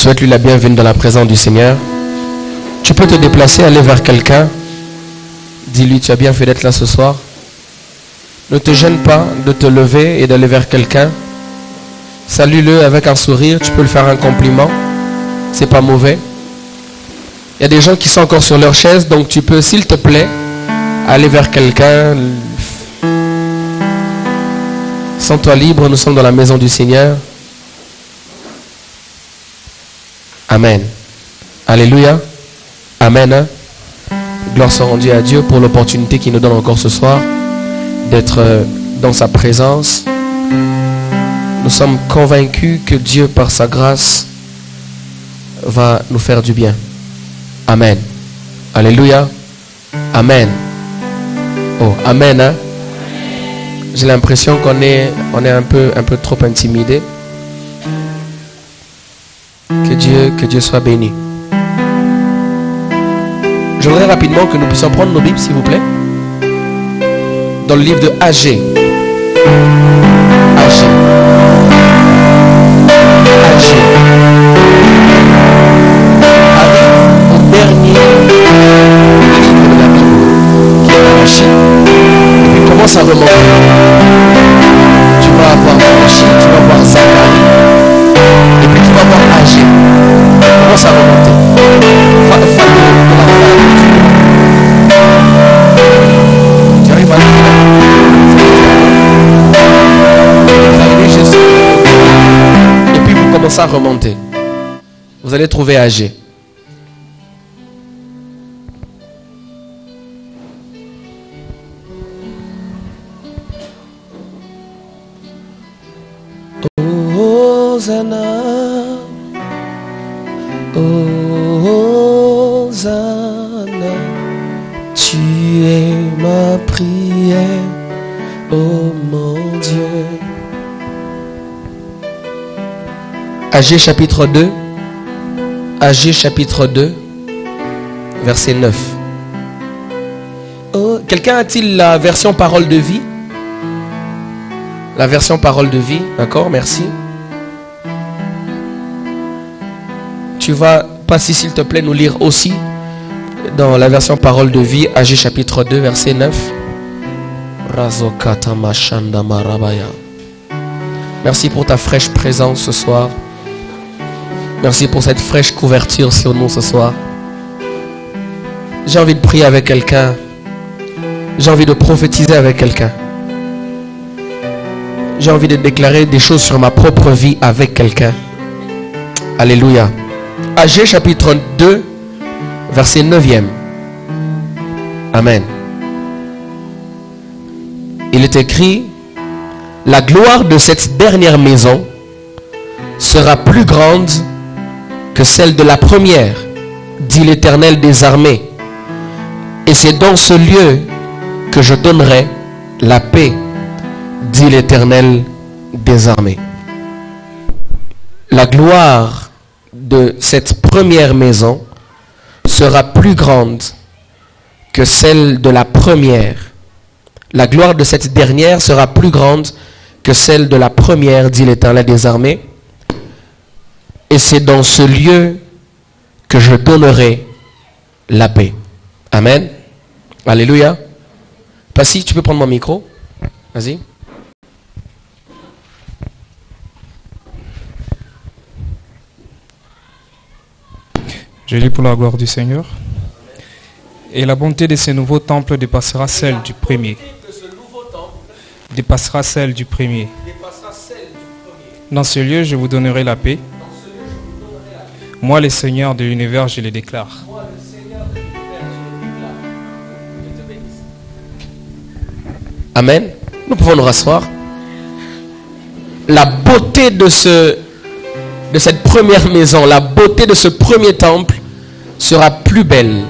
Souhaite-lui la bienvenue dans la présence du Seigneur. Tu peux te déplacer, aller vers quelqu'un. Dis-lui, tu as bien fait d'être là ce soir. Ne te gêne pas de te lever et d'aller vers quelqu'un. Salue-le avec un sourire. Tu peux lui faire un compliment. C'est pas mauvais. Il y a des gens qui sont encore sur leur chaise, donc tu peux, s'il te plaît, aller vers quelqu'un. Sens-toi libre, nous sommes dans la maison du Seigneur. Amen. Alléluia. Amen. Gloire soit rendue à Dieu pour l'opportunité qu'il nous donne encore ce soir d'être dans sa présence. Nous sommes convaincus que Dieu, par sa grâce, va nous faire du bien. Amen. Alléluia. Amen. Oh, amen. Hein? J'ai l'impression qu'on est un peu trop intimidé. Que Dieu soit béni. Je voudrais rapidement que nous puissions prendre nos Bibles, s'il vous plaît. Dans le livre de Agé. Agé. Agé. Arrive au dernier livre de la Bible, qui est Malachie. Et puis commence à remonter. Tu vas avoir Malachie, tu vas avoir Zacharie. Et puis tu vas voir Agé. Commence à remonter. Va de la fin. Tu arrives à la fin. Et puis vous commencez à remonter. Vous allez trouver Agé. Hosanna, Hosanna, tu es ma prière, oh mon Dieu. Agé chapitre 2, Agé chapitre 2, verset 9. Oh, quelqu'un a-t-il la version parole de vie? La version parole de vie, d'accord, merci. Tu vas passer, s'il te plaît, nous lire aussi dans la version parole de vie, Agé chapitre 2, verset 9. Merci pour ta fraîche présence ce soir. Merci pour cette fraîche couverture sur nous ce soir. J'ai envie de prier avec quelqu'un. J'ai envie de prophétiser avec quelqu'un. J'ai envie de déclarer des choses sur ma propre vie avec quelqu'un. Alléluia. Agé chapitre 2, verset 9e. Amen. Il est écrit: la gloire de cette dernière maison sera plus grande que celle de la première, dit l'Éternel des armées. Et c'est dans ce lieu que je donnerai la paix, dit l'Éternel des armées. La gloire de cette première maison sera plus grande que celle de la première. La gloire de cette dernière sera plus grande que celle de la première, dit l'Éternel des armées. Et c'est dans ce lieu que je donnerai la paix. Amen. Alléluia. Passy, tu peux prendre mon micro? Vas-y. Je lis pour la gloire du Seigneur. Et la bonté de ce nouveau temple dépassera celle du premier. Dépassera celle du premier. Dans ce lieu, je vous donnerai la paix. Moi, le Seigneur de l'univers, je le déclare. Amen. Nous pouvons nous rasseoir. La beauté de cette première maison, la beauté de ce premier temple sera plus belle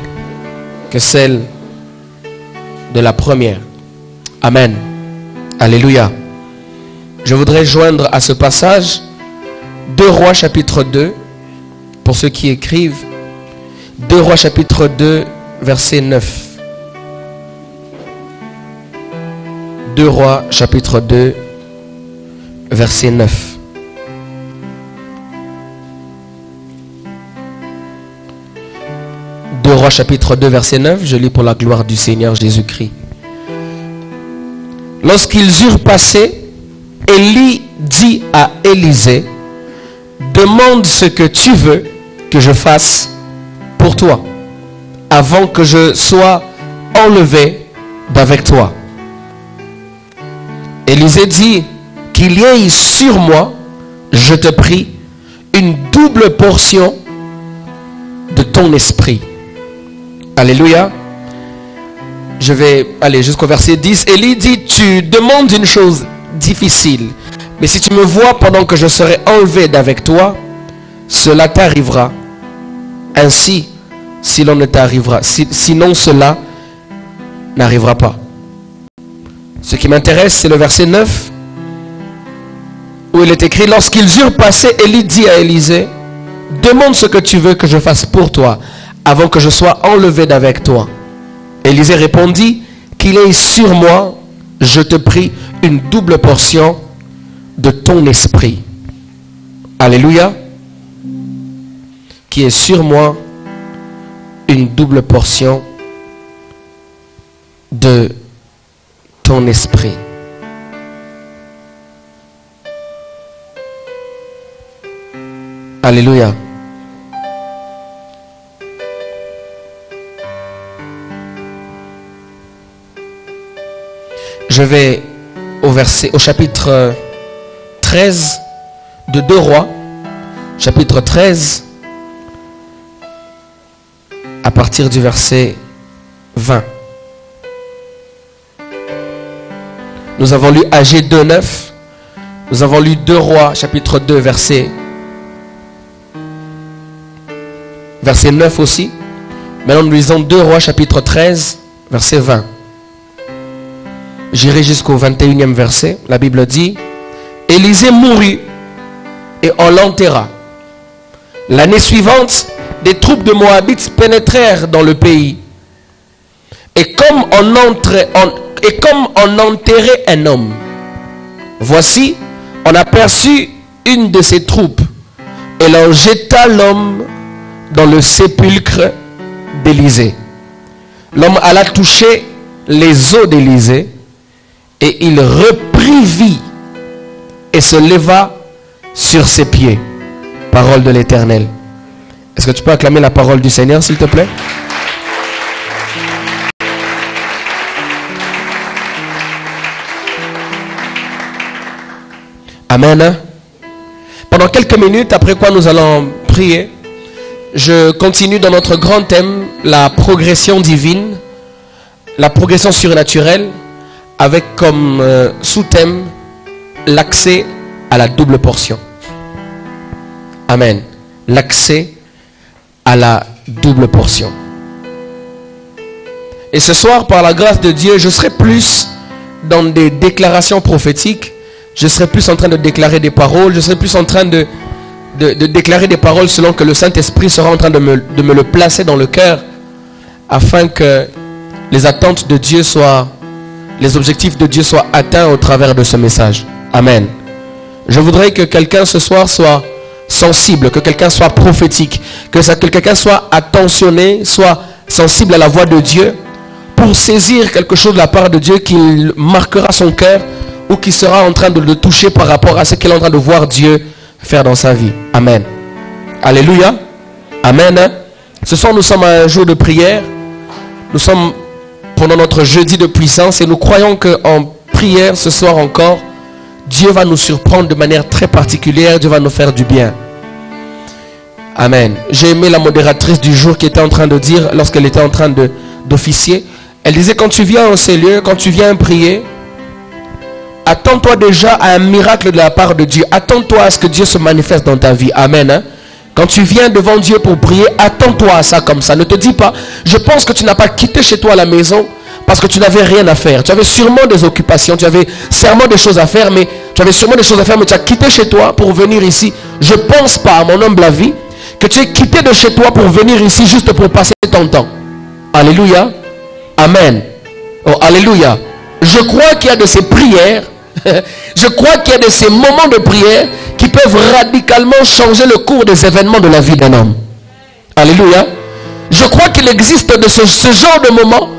que celle de la première. Amen. Alléluia. Je voudrais joindre à ce passage 2 Rois chapitre 2, pour ceux qui écrivent, 2 Rois chapitre 2, verset 9. 2 Rois chapitre 2, verset 9. 2 Rois chapitre 2 verset 9, je lis pour la gloire du Seigneur Jésus-Christ. Lorsqu'ils eurent passé, Élie dit à Élisée, demande ce que tu veux que je fasse pour toi, avant que je sois enlevé d'avec toi. Élisée dit, qu'il y ait sur moi, je te prie, une double portion de ton esprit. Alléluia. Je vais aller jusqu'au verset 10. Élie dit, tu demandes une chose difficile, mais si tu me vois pendant que je serai enlevé d'avec toi, cela t'arrivera. Ainsi, si l'on ne t'arrivera, sinon cela n'arrivera pas. Ce qui m'intéresse, c'est le verset 9, où il est écrit, lorsqu'ils eurent passé, Élie dit à Élisée, demande ce que tu veux que je fasse pour toi, avant que je sois enlevé d'avec toi. Élisée répondit, qu'il ait sur moi, je te prie, une double portion de ton esprit. Alléluia. Qui est sur moi, une double portion de ton esprit. Alléluia. Je vais au chapitre 13 de 2 Rois, chapitre 13, à partir du verset 20. Nous avons lu Agé 2.9. Nous avons lu 2 Rois, chapitre 2, verset 9 aussi. Maintenant, nous lisons 2 Rois, chapitre 13, verset 20. J'irai jusqu'au 21e verset. La Bible dit, Élisée mourut et on l'enterra. L'année suivante, des troupes de Moabites pénétrèrent dans le pays. Et comme on enterrait un homme, voici, on aperçut une de ces troupes et l'on jeta l'homme dans le sépulcre d'Élisée. L'homme alla toucher les os d'Élisée et il reprit vie et se leva sur ses pieds. Parole de l'Éternel. Est-ce que tu peux acclamer la parole du Seigneur, s'il te plaît? Amen. Pendant quelques minutes, après quoi nous allons prier, je continue dans notre grand thème, la progression divine, la progression surnaturelle, avec comme sous-thème l'accès à la double portion. Amen. L'accès à la double portion. Et ce soir, par la grâce de Dieu, je serai plus dans des déclarations prophétiques. Je serai plus en train de déclarer des paroles. Je serai plus en train de déclarer des paroles selon que le Saint-Esprit sera en train de me le placer dans le cœur, afin que les attentes de Dieu soient, les objectifs de Dieu soient atteints au travers de ce message. Amen. Je voudrais que quelqu'un ce soir soit sensible, que quelqu'un soit prophétique, que quelqu'un soit attentionné, soit sensible à la voix de Dieu, pour saisir quelque chose de la part de Dieu qui marquera son cœur, ou qui sera en train de le toucher par rapport à ce qu'il est en train de voir Dieu faire dans sa vie. Amen. Alléluia. Amen. Ce soir, nous sommes à un jour de prière. Nous sommes pendant notre jeudi de puissance et nous croyons qu'en prière ce soir encore, Dieu va nous surprendre de manière très particulière. Dieu va nous faire du bien. Amen. J'ai aimé la modératrice du jour qui était en train de dire, lorsqu'elle était en train d'officier, elle disait, quand tu viens en ces lieux, quand tu viens prier, attends-toi déjà à un miracle de la part de Dieu. Attends-toi à ce que Dieu se manifeste dans ta vie. Amen. Hein? Quand tu viens devant Dieu pour prier, attends-toi à ça comme ça. Ne te dis pas, je pense que tu n'as pas quitté chez toi à la maison parce que tu n'avais rien à faire. Tu avais sûrement des occupations, tu avais sûrement des choses à faire, mais tu as quitté chez toi pour venir ici. Je ne pense pas, à mon humble avis, que tu aies quitté de chez toi pour venir ici juste pour passer ton temps. Alléluia. Amen. Oh, alléluia. Je crois qu'il y a de ces prières, je crois qu'il y a de ces moments de prière qui peuvent radicalement changer le cours des événements de la vie d'un homme. Alléluia. Je crois qu'il existe de ce genre de moment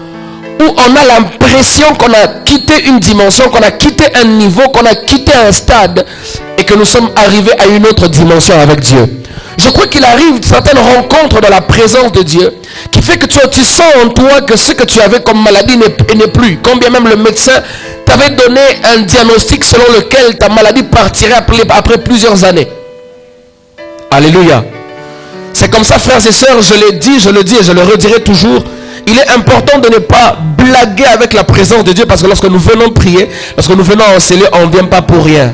où on a l'impression qu'on a quitté une dimension, qu'on a quitté un niveau, qu'on a quitté un stade et que nous sommes arrivés à une autre dimension avec Dieu. Je crois qu'il arrive certaines rencontres dans la présence de Dieu qui fait que tu sens en toi que ce que tu avais comme maladie n'est plus. Quand bien même le médecin t'avait donné un diagnostic selon lequel ta maladie partirait après plusieurs années. Alléluia. C'est comme ça, frères et sœurs, je l'ai dit, je le dis et je le redirai toujours. Il est important de ne pas blaguer avec la présence de Dieu, parce que lorsque nous venons prier, lorsque nous venons enseigner, on ne vient pas pour rien.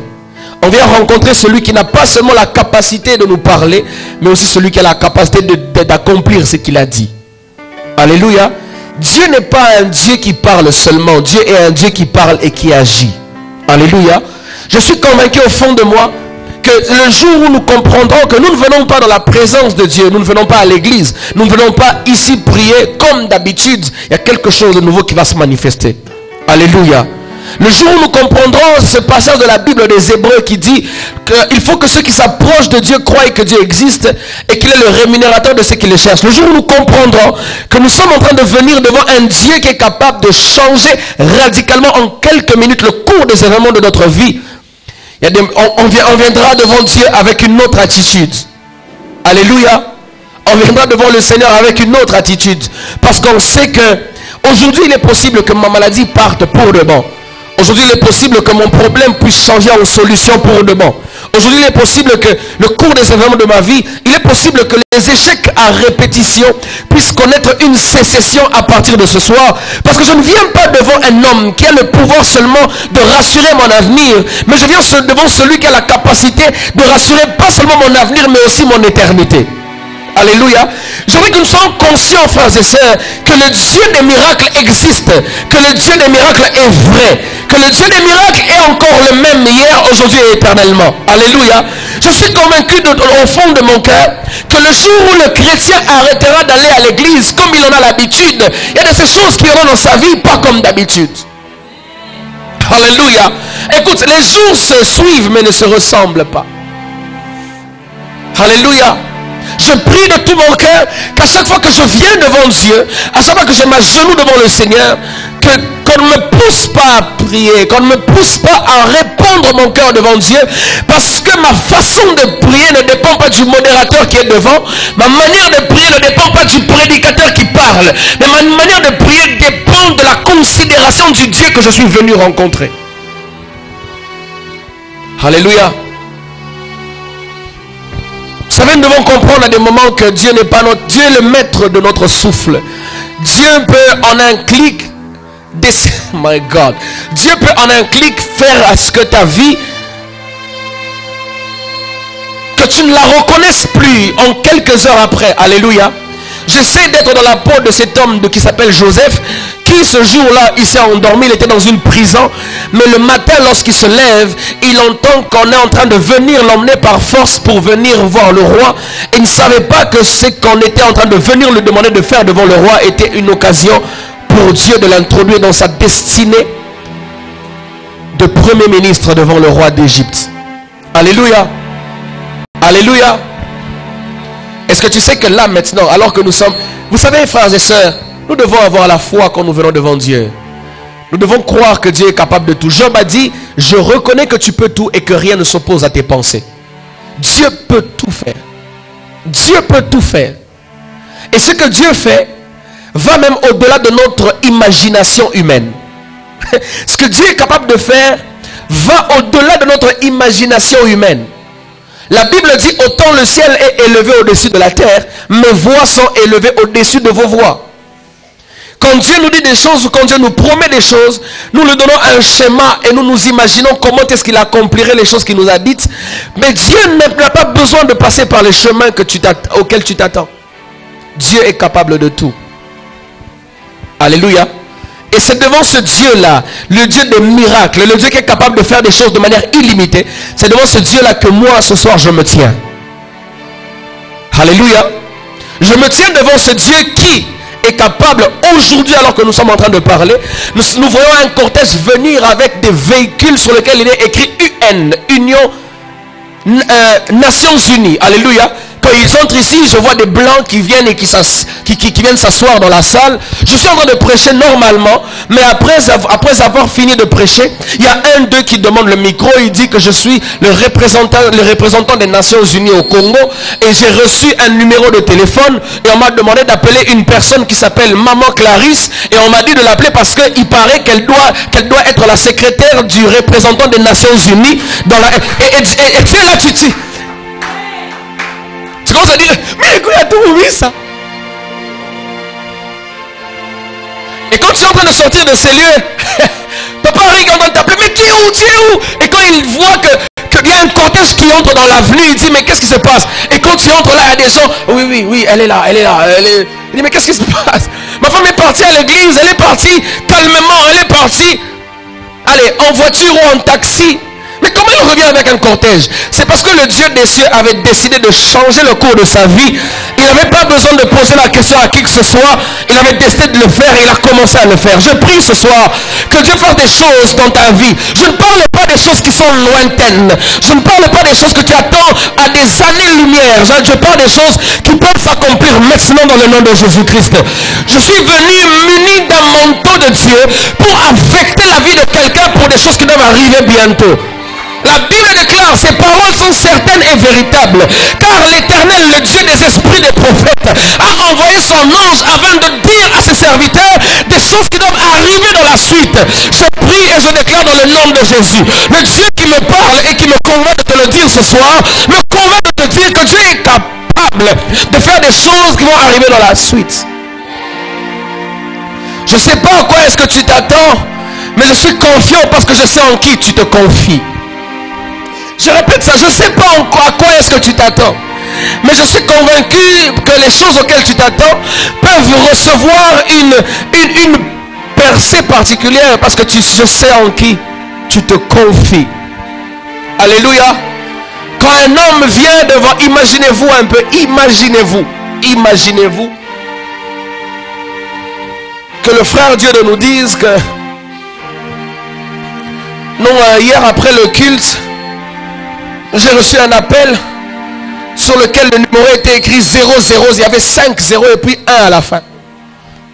On vient rencontrer celui qui n'a pas seulement la capacité de nous parler, mais aussi celui qui a la capacité d'accomplir ce qu'il a dit. Alléluia. Dieu n'est pas un Dieu qui parle seulement. Dieu est un Dieu qui parle et qui agit. Alléluia. Je suis convaincu au fond de moi que le jour où nous comprendrons que nous ne venons pas dans la présence de Dieu, nous ne venons pas à l'église, nous ne venons pas ici prier comme d'habitude, il y a quelque chose de nouveau qui va se manifester. Alléluia. Le jour où nous comprendrons ce passage de la Bible des Hébreux qui dit qu'il faut que ceux qui s'approchent de Dieu croient que Dieu existe et qu'il est le rémunérateur de ceux qui le cherchent. Le jour où nous comprendrons que nous sommes en train de venir devant un Dieu qui est capable de changer radicalement en quelques minutes le cours des événements de notre vie, on viendra devant Dieu avec une autre attitude. Alléluia. On viendra devant le Seigneur avec une autre attitude. Parce qu'on sait que aujourd'hui il est possible que ma maladie parte pour de bon. Aujourd'hui, il est possible que mon problème puisse changer en solution pour de bon. Aujourd'hui, il est possible que le cours des événements de ma vie, il est possible que les échecs à répétition puissent connaître une sécession à partir de ce soir. Parce que je ne viens pas devant un homme qui a le pouvoir seulement de rassurer mon avenir, mais je viens devant celui qui a la capacité de rassurer pas seulement mon avenir, mais aussi mon éternité. Alléluia. Je veux que nous soyons conscients, frères et sœurs, que le Dieu des miracles existe, que le Dieu des miracles est vrai, que le Dieu des miracles est encore le même hier, aujourd'hui et éternellement. Alléluia. Je suis convaincu au fond de mon cœur que le jour où le chrétien arrêtera d'aller à l'église comme il en a l'habitude, il y a de ces choses qui auront dans sa vie pas comme d'habitude. Alléluia. Écoute, les jours se suivent mais ne se ressemblent pas. Alléluia. Je prie de tout mon cœur qu'à chaque fois que je viens devant Dieu, à chaque fois que je m'agenouille devant le Seigneur, qu'on ne me pousse pas à prier, qu'on ne me pousse pas à répandre mon cœur devant Dieu, parce que ma façon de prier ne dépend pas du modérateur qui est devant, ma manière de prier ne dépend pas du prédicateur qui parle, mais ma manière de prier dépend de la considération du Dieu que je suis venu rencontrer. Alléluia. Vous savez, nous devons comprendre à des moments que Dieu n'est pas notre Dieu, est le maître de notre souffle. Dieu peut en un clic my God. Dieu peut en un clic faire à ce que ta vie, que tu ne la reconnaisses plus en quelques heures après. Alléluia. J'essaie d'être dans la peau de cet homme qui s'appelle Joseph, qui ce jour-là, il s'est endormi, il était dans une prison, mais le matin, lorsqu'il se lève, il entend qu'on est en train de venir l'emmener par force pour venir voir le roi. Et il ne savait pas que ce qu'on était en train de venir lui demander de faire devant le roi était une occasion pour Dieu de l'introduire dans sa destinée de premier ministre devant le roi d'Égypte. Alléluia. Alléluia. Est-ce que tu sais que là maintenant, alors que nous sommes... Vous savez, frères et sœurs, nous devons avoir la foi quand nous venons devant Dieu. Nous devons croire que Dieu est capable de tout. Job a dit, je reconnais que tu peux tout et que rien ne s'oppose à tes pensées. Dieu peut tout faire. Dieu peut tout faire. Et ce que Dieu fait va même au-delà de notre imagination humaine. Ce que Dieu est capable de faire va au-delà de notre imagination humaine. La Bible dit, autant le ciel est élevé au-dessus de la terre, mes voix sont élevées au-dessus de vos voix. Quand Dieu nous dit des choses ou quand Dieu nous promet des choses, nous lui donnons un schéma et nous nous imaginons comment est-ce qu'il accomplirait les choses qu'il nous a dites. Mais Dieu n'a pas besoin de passer par les chemins auxquels tu t'attends. Dieu est capable de tout. Alléluia. Et c'est devant ce Dieu-là, le Dieu des miracles, le Dieu qui est capable de faire des choses de manière illimitée, c'est devant ce Dieu-là que moi, ce soir, je me tiens. Alléluia. Je me tiens devant ce Dieu qui est capable, aujourd'hui, alors que nous sommes en train de parler, nous voyons un cortège venir avec des véhicules sur lesquels il est écrit UN, Union Nations Unies. Alléluia. Quand ils entrent ici, je vois des blancs qui viennent et qui viennent s'asseoir dans la salle. Je suis en train de prêcher normalement, mais après avoir fini de prêcher, il y a un d'eux qui demande le micro. Il dit que je suis le représentant des Nations Unies au Congo et j'ai reçu un numéro de téléphone et on m'a demandé d'appeler une personne qui s'appelle Maman Clarisse et on m'a dit de l'appeler parce qu'il paraît qu'elle doit être la secrétaire du représentant des Nations Unies dans la... et tu es là, tu dis... Tu commences à dire, mais écoute, il y a tout oui ça. Et quand tu es en train de sortir de ces lieux, papa Rick est en train de t'appeler, mais tu es où? Et quand il voit qu'il y a un cortège qui entre dans l'avenue, il dit, mais qu'est-ce qui se passe? Et quand tu entres là, il y a des gens, oui, elle est là. Il dit, mais qu'est-ce qui se passe? Ma femme est partie à l'église, elle est partie calmement, elle est partie, allez, en voiture ou en taxi. Mais comment il revient avec un cortège? C'est parce que le Dieu des cieux avait décidé de changer le cours de sa vie. Il n'avait pas besoin de poser la question à qui que ce soit. Il avait décidé de le faire et il a commencé à le faire. Je prie ce soir que Dieu fasse des choses dans ta vie. Je ne parle pas des choses qui sont lointaines. Je ne parle pas des choses que tu attends à des années-lumière. Je parle des choses qui peuvent s'accomplir maintenant dans le nom de Jésus-Christ. Je suis venu muni d'un manteau de Dieu pour affecter la vie de quelqu'un pour des choses qui doivent arriver bientôt. La Bible déclare, ces paroles sont certaines et véritables, car l'Éternel, le Dieu des esprits des prophètes, a envoyé son ange afin de dire à ses serviteurs des choses qui doivent arriver dans la suite. Je prie et je déclare dans le nom de Jésus, le Dieu qui me parle et qui me convainc de te le dire ce soir, me convainc de te dire que Dieu est capable de faire des choses qui vont arriver dans la suite. Je ne sais pas à quoi est-ce que tu t'attends, mais je suis confiant parce que je sais en qui tu te confies. Je répète ça, je ne sais pas à quoi est-ce que tu t'attends. Mais je suis convaincu que les choses auxquelles tu t'attends peuvent recevoir une percée particulière parce que je sais en qui tu te confies. Alléluia. Quand un homme vient devant, imaginez-vous un peu, imaginez-vous que le frère Dieu nous dise que non, hier après le culte, j'ai reçu un appel sur lequel le numéro était écrit 00. Il y avait 5 0 et puis 1 à la fin.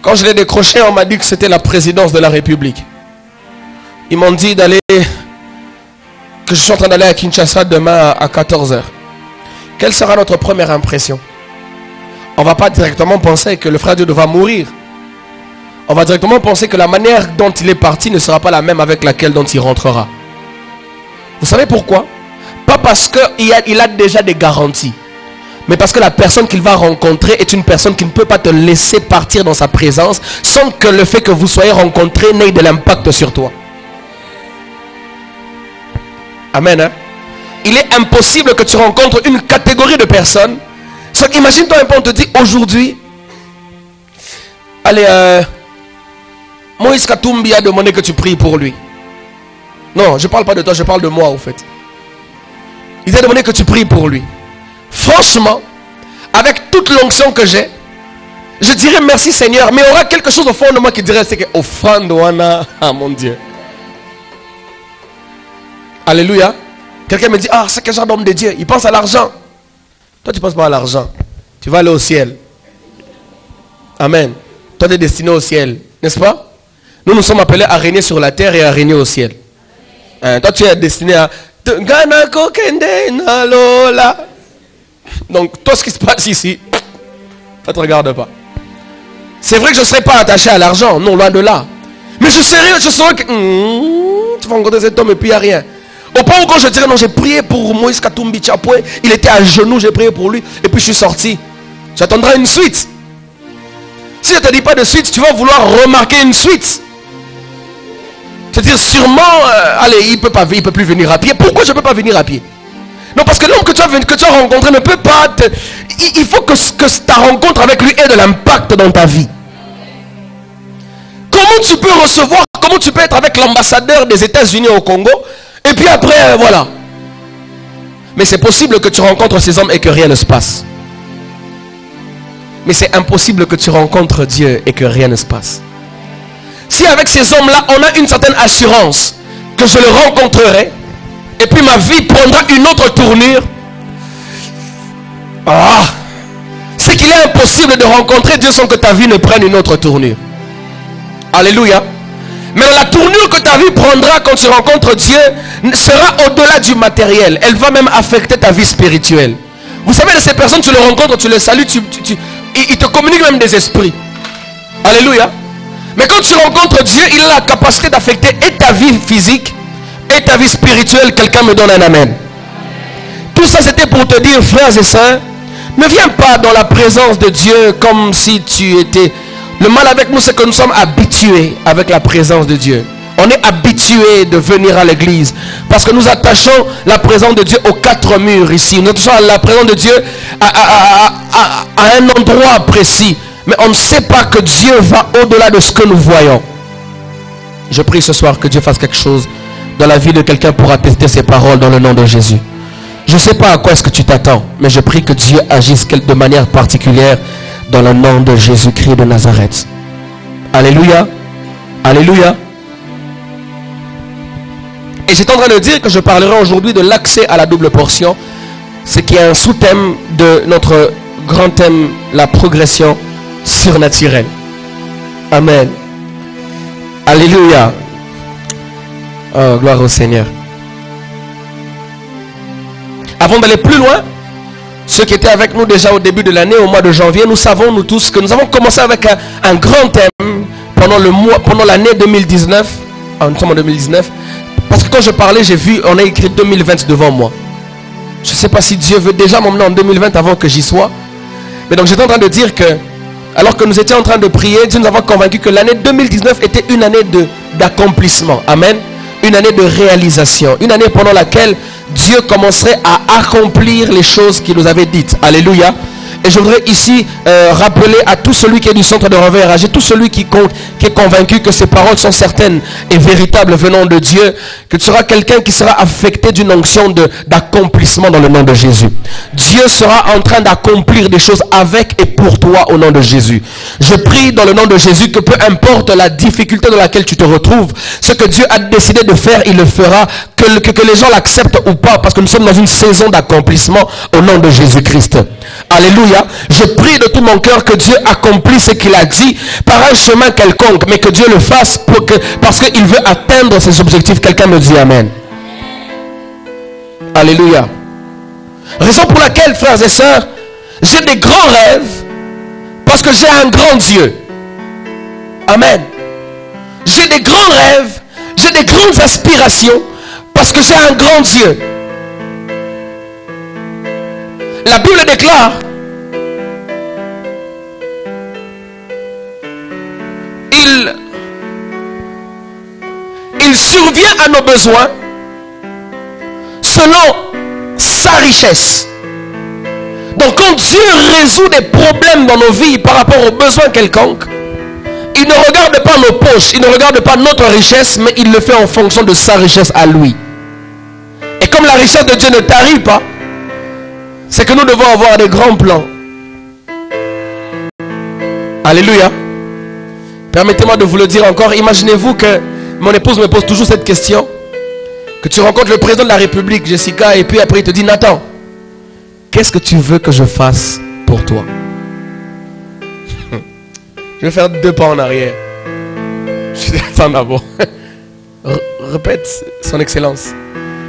Quand je l'ai décroché, on m'a dit que c'était la présidence de la République. Ils m'ont dit que je suis en train d'aller à Kinshasa demain à 14h. Quelle sera notre première impression? On ne va pas directement penser que le frère Dieu va mourir. On va directement penser que la manière dont il est parti ne sera pas la même avec laquelle dont il rentrera. Vous savez pourquoi? Pas parce qu'il a déjà des garanties, mais parce que la personne qu'il va rencontrer est une personne qui ne peut pas te laisser partir dans sa présence sans que le fait que vous soyez rencontrés n'ait de l'impact sur toi. Amen. Hein? Il est impossible que tu rencontres une catégorie de personnes. Imagine-toi un peu, on te dit aujourd'hui, allez, Moïse Katumbi a demandé que tu pries pour lui. Non, je ne parle pas de toi, je parle de moi au fait. Il a demandé que tu pries pour lui. Franchement, avec toute l'onction que j'ai, je dirais merci Seigneur, mais il y aura quelque chose au fond de moi qui dirait c'est que offrande wana, ah mon Dieu. Alléluia. Quelqu'un me dit, ah c'est quel genre d'homme de Dieu? Il pense à l'argent. Toi tu ne penses pas à l'argent. Tu vas aller au ciel. Amen. Toi tu es destiné au ciel, n'est-ce pas? Nous sommes appelés à régner sur la terre et à régner au ciel. Toi tu es destiné à... Donc tout ce qui se passe ici, ça ne te regarde pas. C'est vrai que je ne serai pas attaché à l'argent, non, loin de là. Mais je saurais que tu vas rencontrer cet homme et puis il n'y a rien. Au point où quand je dirais non, j'ai prié pour Moïse Katumbi Tchapoué, il était à genoux, j'ai prié pour lui et puis je suis sorti. Tu attendras une suite. Si je ne te dis pas de suite, tu vas vouloir remarquer une suite. C'est-à-dire sûrement, allez, il ne peut plus venir à pied. Pourquoi je ne peux pas venir à pied? Non, parce que l'homme que tu as rencontré ne peut pas... Il faut que ta rencontre avec lui ait de l'impact dans ta vie. Comment tu peux recevoir, comment tu peux être avec l'ambassadeur des États-Unis au Congo, et puis après, voilà. Mais c'est possible que tu rencontres ces hommes et que rien ne se passe. Mais c'est impossible que tu rencontres Dieu et que rien ne se passe. Si avec ces hommes-là, on a une certaine assurance que je le rencontrerai, et puis ma vie prendra une autre tournure, C'est qu'il est impossible de rencontrer Dieu sans que ta vie ne prenne une autre tournure. Alléluia. Mais la tournure que ta vie prendra quand tu rencontres Dieu sera au-delà du matériel. Elle va même affecter ta vie spirituelle. Vous savez, de ces personnes, tu les rencontres, tu les salues, ils te communiquent même des esprits. Alléluia. Mais quand tu rencontres Dieu, il a la capacité d'affecter et ta vie physique et ta vie spirituelle. Quelqu'un me donne un amen. Tout ça, c'était pour te dire, frères et sœurs, ne viens pas dans la présence de Dieu comme si tu étais... Le mal avec nous, c'est que nous sommes habitués avec la présence de Dieu. On est habitué de venir à l'église parce que nous attachons la présence de Dieu aux quatre murs ici. Nous attachons la présence de Dieu à un endroit précis. Mais on ne sait pas que Dieu va au-delà de ce que nous voyons. Je prie ce soir que Dieu fasse quelque chose dans la vie de quelqu'un pour attester ces paroles dans le nom de Jésus. Je ne sais pas à quoi est-ce que tu t'attends, mais je prie que Dieu agisse de manière particulière dans le nom de Jésus-Christ de Nazareth. Alléluia. Alléluia. Et j'étais en train de dire que je parlerai aujourd'hui de l'accès à la double portion, ce qui est un sous-thème de notre grand thème, la progression surnaturelle. Amen. Alléluia. Oh, gloire au Seigneur. Avant d'aller plus loin, ceux qui étaient avec nous déjà au début de l'année, au mois de janvier, nous savons nous tous que nous avons commencé avec un grand thème pendant l'année 2019. Nous sommes en 2019. Parce que quand je parlais, j'ai vu, on a écrit 2020 devant moi. Je ne sais pas si Dieu veut déjà m'emmener en 2020 avant que j'y sois. Mais donc j'étais en train de dire que, alors que nous étions en train de prier, Dieu nous a convaincus que l'année 2019 était une année d'accomplissement. Amen. Une année de réalisation. Une année pendant laquelle Dieu commencerait à accomplir les choses qu'il nous avait dites. Alléluia. Et je voudrais ici rappeler à tout celui qui est du centre de réveil âgé, tout celui qui est convaincu que ces paroles sont certaines et véritables venant de Dieu, que tu seras quelqu'un qui sera affecté d'une onction d'accomplissement dans le nom de Jésus. Dieu sera en train d'accomplir des choses avec et pour toi au nom de Jésus. Je prie dans le nom de Jésus que peu importe la difficulté dans laquelle tu te retrouves, ce que Dieu a décidé de faire, il le fera, que les gens l'acceptent ou pas, parce que nous sommes dans une saison d'accomplissement au nom de Jésus-Christ. Alléluia. Je prie de tout mon cœur que Dieu accomplisse ce qu'il a dit par un chemin quelconque, mais que Dieu le fasse parce qu'il veut atteindre ses objectifs. Quelqu'un me dit amen. Alléluia. Raison pour laquelle, frères et sœurs, j'ai des grands rêves parce que j'ai un grand Dieu. Amen. J'ai des grands rêves, j'ai des grandes aspirations parce que j'ai un grand Dieu. La Bible déclare il survient à nos besoins selon sa richesse. Donc quand Dieu résout des problèmes dans nos vies par rapport aux besoins quelconques, il ne regarde pas nos poches, il ne regarde pas notre richesse, mais il le fait en fonction de sa richesse à lui. Et comme la richesse de Dieu ne tarit pas, c'est que nous devons avoir des grands plans. Alléluia. Permettez-moi de vous le dire encore. Imaginez-vous que mon épouse me pose toujours cette question. Que tu rencontres le président de la République, Jessica, et puis après il te dit, Nathan, qu'est-ce que tu veux que je fasse pour toi? Je vais faire 2 pas en arrière. Je dis, attends d'abord. Répète, son excellence.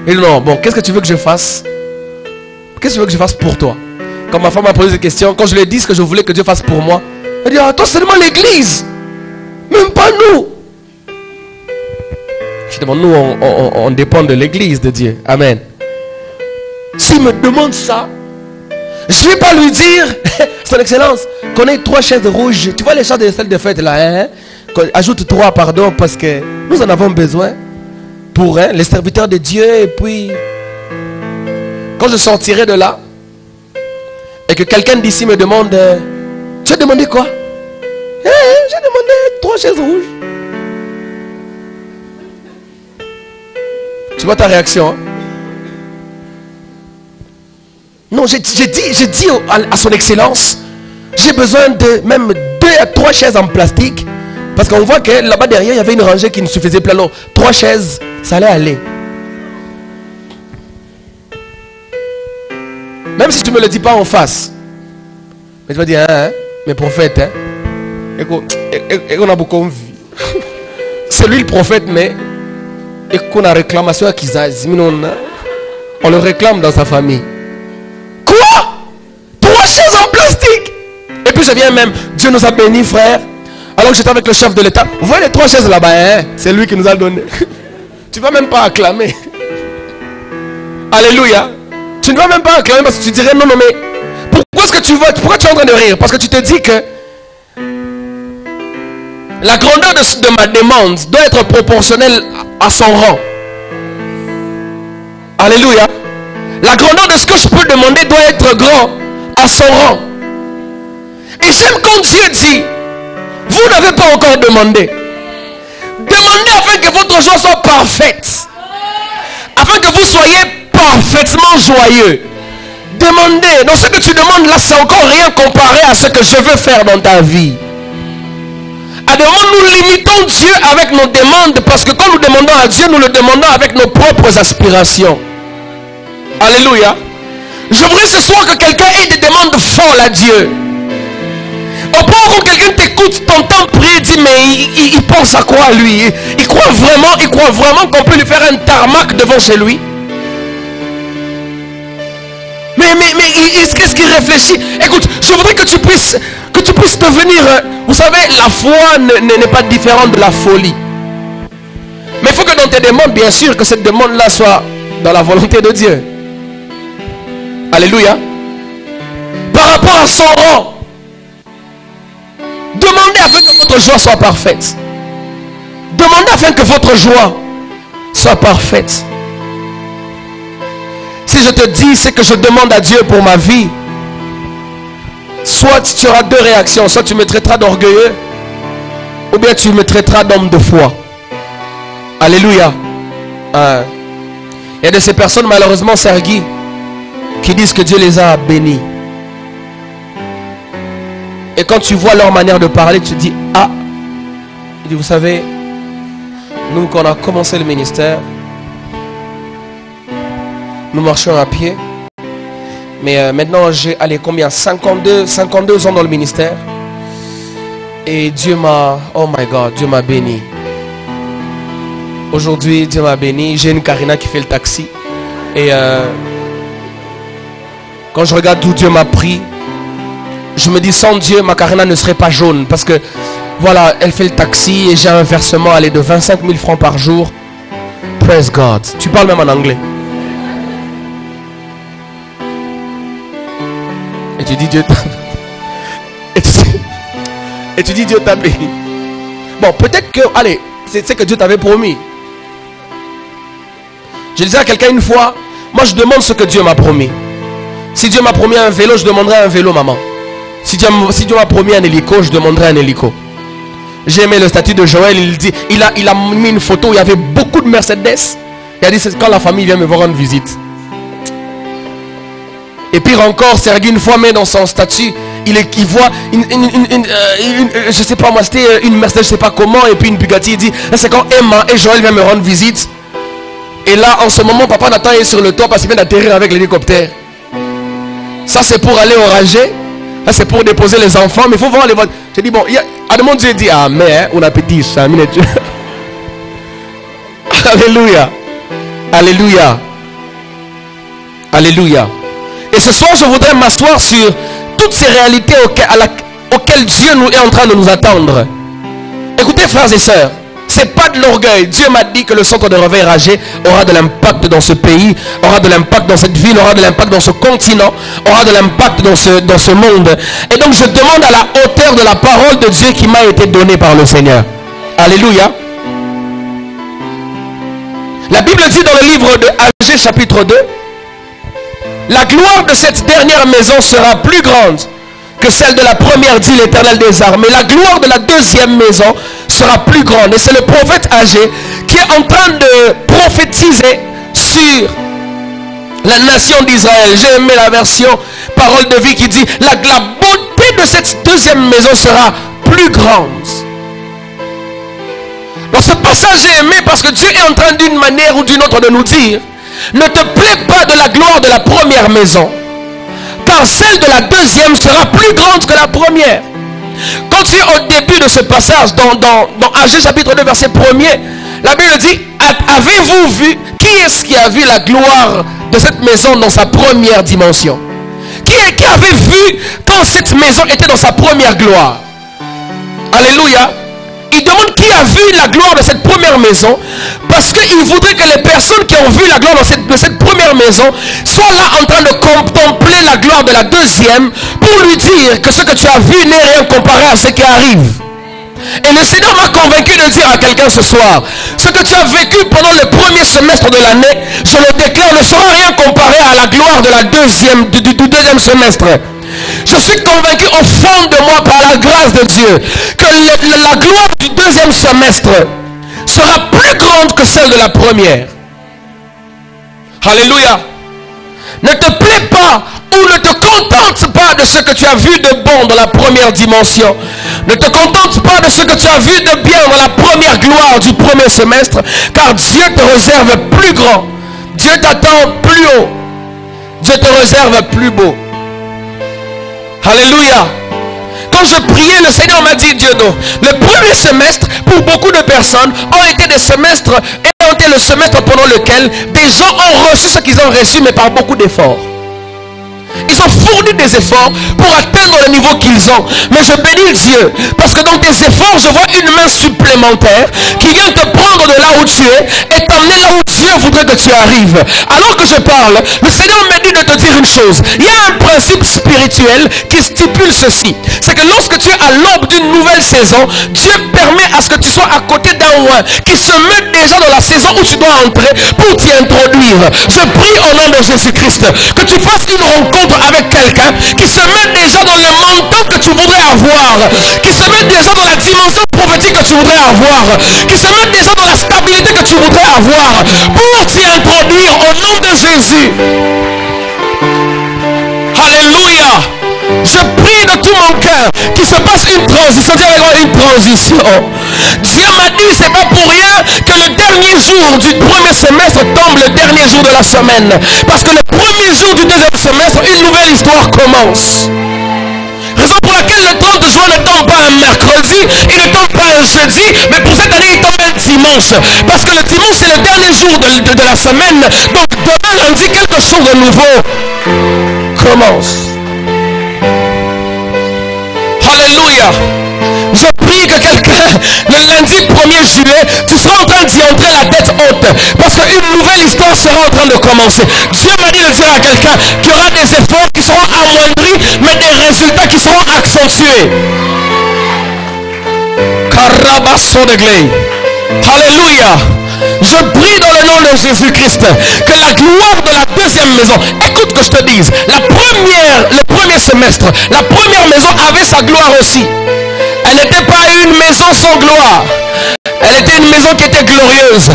Et non, bon, qu'est-ce que tu veux que je fasse? Qu'est-ce que tu veux que je fasse pour toi? Quand ma femme m'a posé cette question, quand je lui ai dit ce que je voulais que Dieu fasse pour moi, elle dit, attends, seulement l'église. Même pas nous. Je demande, nous, on dépend de l'église de Dieu. Amen. S'il me demande ça, je ne vais pas lui dire, son excellence, qu'on ait 3 chaises rouges. Tu vois les chaises de salle de fête là, hein? Ajoute 3, pardon, parce que nous en avons besoin pour les serviteurs de Dieu. Et puis, quand je sortirai de là, et que quelqu'un d'ici me demande, tu as demandé quoi? J'ai demandé 3 chaises rouges. Tu vois ta réaction, hein? Non, j'ai dit à son excellence, j'ai besoin de même 2 à 3 chaises en plastique. Parce qu'on voit que là-bas derrière, il y avait une rangée qui ne suffisait plus. Alors, 3 chaises, ça allait aller. Même si tu ne me le dis pas en face. Mais tu vas dire, hein, mais prophète, hein. Et qu'on a beaucoup envie. C'est lui le prophète, mais et qu'on a réclamation à Kizazi. On le réclame dans sa famille. Quoi? 3 chaises en plastique. Et puis je viens même, Dieu nous a bénis, frère. Alors que j'étais avec le chef de l'État. Vous voyez les 3 chaises là-bas, hein? C'est lui qui nous a donné. Tu ne vas même pas acclamer. Alléluia. Tu ne vas même pas acclamer parce que tu dirais non, non, mais pourquoi est-ce que tu vas, pourquoi tu es en train de rire? Parce que tu te dis que la grandeur de ma demande doit être proportionnelle à son rang. Alléluia. La grandeur de ce que je peux demander doit être grand à son rang. Et j'aime quand Dieu dit, vous n'avez pas encore demandé. Demandez afin que votre joie soit parfaite. Afin que vous soyez parfaitement joyeux. Demandez. Donc ce que tu demandes là, c'est encore rien comparé à ce que je veux faire dans ta vie. À des moments, nous limitons Dieu avec nos demandes parce que quand nous demandons à Dieu, nous le demandons avec nos propres aspirations. Alléluia. Je voudrais ce soir que quelqu'un ait des demandes folles à Dieu. Au point où quelqu'un t'écoute, t'entend prier, dit mais il pense à quoi lui? Il croit vraiment qu'on peut lui faire un tarmac devant chez lui. Mais qu'est-ce qu'il réfléchit? Écoute, je voudrais que tu puisses devenir, vous savez, la foi n'est pas différente de la folie. Mais il faut que dans tes demandes, bien sûr, que cette demande-là soit dans la volonté de Dieu. Alléluia. Par rapport à son rang, demandez afin que votre joie soit parfaite. Demandez afin que votre joie soit parfaite. Si je te dis ce que je demande à Dieu pour ma vie, soit tu auras 2 réactions. Soit tu me traiteras d'orgueilleux, ou bien tu me traiteras d'homme de foi. Alléluia. Il y a de ces personnes, malheureusement, Sergi, qui disent que Dieu les a bénis. Et quand tu vois leur manière de parler, tu te dis, ah, vous savez, nous quand on a commencé le ministère, nous marchions à pied. Mais maintenant j'ai, allez, combien, 52 ans dans le ministère. Et Dieu m'a, oh my God, Dieu m'a béni. Aujourd'hui, Dieu m'a béni. J'ai une Karina qui fait le taxi. Et quand je regarde d'où Dieu m'a pris, je me dis, sans Dieu, ma Karina ne serait pas jaune. Parce que, voilà, elle fait le taxi et j'ai un versement, allez, de 25 000 francs par jour. Praise God. Tu parles même en anglais. Et tu dis Dieu t'a... Et tu dis Dieu t'a béni. Bon, peut-être que, allez, c'est ce que Dieu t'avait promis. Je disais à quelqu'un une fois, moi je demande ce que Dieu m'a promis. Si Dieu m'a promis un vélo, je demanderai un vélo, maman. Si Dieu m'a promis un hélico, je demanderai un hélico. J'ai aimé le statut de Joël, il a mis une photo où il y avait beaucoup de Mercedes. Il a dit, c'est quand la famille vient me voir rendre visite. Et pire encore, Sergi une fois met dans son statut, il voit je sais pas moi, c'était une Mercedes, je sais pas comment, et puis une Bugatti. Il dit, c'est quand Emma et Joël viennent me rendre visite. Et là, en ce moment, papa Nathan est sur le toit parce qu'il vient d'atterrir avec l'hélicoptère. Ça, c'est pour aller orager. Ça, c'est pour déposer les enfants. Mais il faut voir les voitures. J'ai dit, bon, à mon Dieu dit, ah, mais on a petit ça. Alléluia. Alléluia. Alléluia. Et ce soir, je voudrais m'asseoir sur toutes ces réalités auxquelles Dieu est en train de nous attendre. Écoutez, frères et sœurs, c'est pas de l'orgueil. Dieu m'a dit que le centre de réveil Ragé aura de l'impact dans ce pays, aura de l'impact dans cette ville, aura de l'impact dans ce continent, aura de l'impact dans ce monde. Et donc je demande à la hauteur de la parole de Dieu qui m'a été donnée par le Seigneur. Alléluia. La Bible dit dans le livre de Agé chapitre 2, la gloire de cette dernière maison sera plus grande que celle de la première, dit l'Éternel des armées. La gloire de la deuxième maison sera plus grande. Et c'est le prophète Agé qui est en train de prophétiser sur la nation d'Israël. J'ai aimé la version parole de vie qui dit la beauté de cette deuxième maison sera plus grande. Dans ce passage, j'ai aimé parce que Dieu est en train d'une manière ou d'une autre de nous dire, ne te plaît pas de la gloire de la première maison, car celle de la deuxième sera plus grande que la première. Quand tu es au début de ce passage, dans Agé chapitre 2, verset 1er, la Bible dit, avez-vous vu, qui est-ce qui a vu la gloire de cette maison dans sa première dimension? Qui avait vu quand cette maison était dans sa première gloire? Alléluia. Il demande qui a vu la gloire de cette première maison, parce qu'il voudrait que les personnes qui ont vu la gloire de cette première maison soient là en train de contempler la gloire de la deuxième, pour lui dire que ce que tu as vu n'est rien comparé à ce qui arrive. Et le Seigneur m'a convaincu de dire à quelqu'un ce soir, ce que tu as vécu pendant le premier semestre de l'année, je le déclare, ne sera rien comparé à la gloire de la du deuxième semestre. Je suis convaincu au fond de moi, par la grâce de Dieu, que la gloire du deuxième semestre sera plus grande que celle de la première. Alléluia. Ne te plaît pas ou ne te contente pas de ce que tu as vu de bon dans la première dimension. Ne te contente pas de ce que tu as vu de bien dans la première gloire du premier semestre, car Dieu te réserve plus grand. Dieu t'attend plus haut. Dieu te réserve plus beau. Alléluia. Quand je priais, le Seigneur m'a dit, Dieu, non. Le premier semestre, pour beaucoup de personnes, ont été des semestres, et ont été le semestre pendant lequel des gens ont reçu ce qu'ils ont reçu, mais par beaucoup d'efforts. Ils ont fourni des efforts pour atteindre le niveau qu'ils ont. Mais je bénis Dieu, parce que dans tes efforts, je vois une main supplémentaire qui vient te prendre de là où tu es et t'emmener là où Dieu voudrait que tu arrives. Alors que je parle, le Seigneur m'a dit de te dire une chose. Il y a un principe spirituel qui stipule ceci. C'est que lorsque tu es à l'aube d'une nouvelle saison, Dieu permet à ce que tu sois à côté d'un oin qui se met déjà dans la saison où tu dois entrer pour t'y introduire. Je prie au nom de Jésus-Christ que tu fasses une rencontre avec quelqu'un qui se met déjà dans le menton que tu voudrais avoir, qui se met déjà dans la dimension prophétique que tu voudrais avoir, qui se met déjà dans la stabilité que tu voudrais avoir, pour t'y introduire au nom de Jésus. Alléluia. Je prie de tout mon cœur qu'il se passe une transition. Dis avec moi, une transition. Dieu m'a dit, c'est pas pour rien que le dernier jour du premier semestre tombe le dernier jour de la semaine. Parce que le premier jour du deuxième semestre, une nouvelle histoire commence. Raison pour laquelle le 30 juin ne tombe pas un mercredi, il ne tombe pas un jeudi, mais pour cette année il tombe un dimanche. Parce que le dimanche c'est le dernier jour de la semaine. Donc demain lundi, quelque chose de nouveau commence. Alléluia. Je prie que quelqu'un, le lundi 1er juillet, tu seras en train d'y entrer la tête haute. Parce qu'une nouvelle histoire sera en train de commencer. Dieu m'a dit de dire à quelqu'un qu'il y aura des efforts qui seront amoindris, mais des résultats qui seront accentués. Alléluia. Je prie dans le nom de Jésus-Christ que la gloire de la deuxième maison, écoute que je te dise, le premier semestre, la première maison avait sa gloire aussi. Elle n'était pas une maison sans gloire. Elle était une maison qui était glorieuse.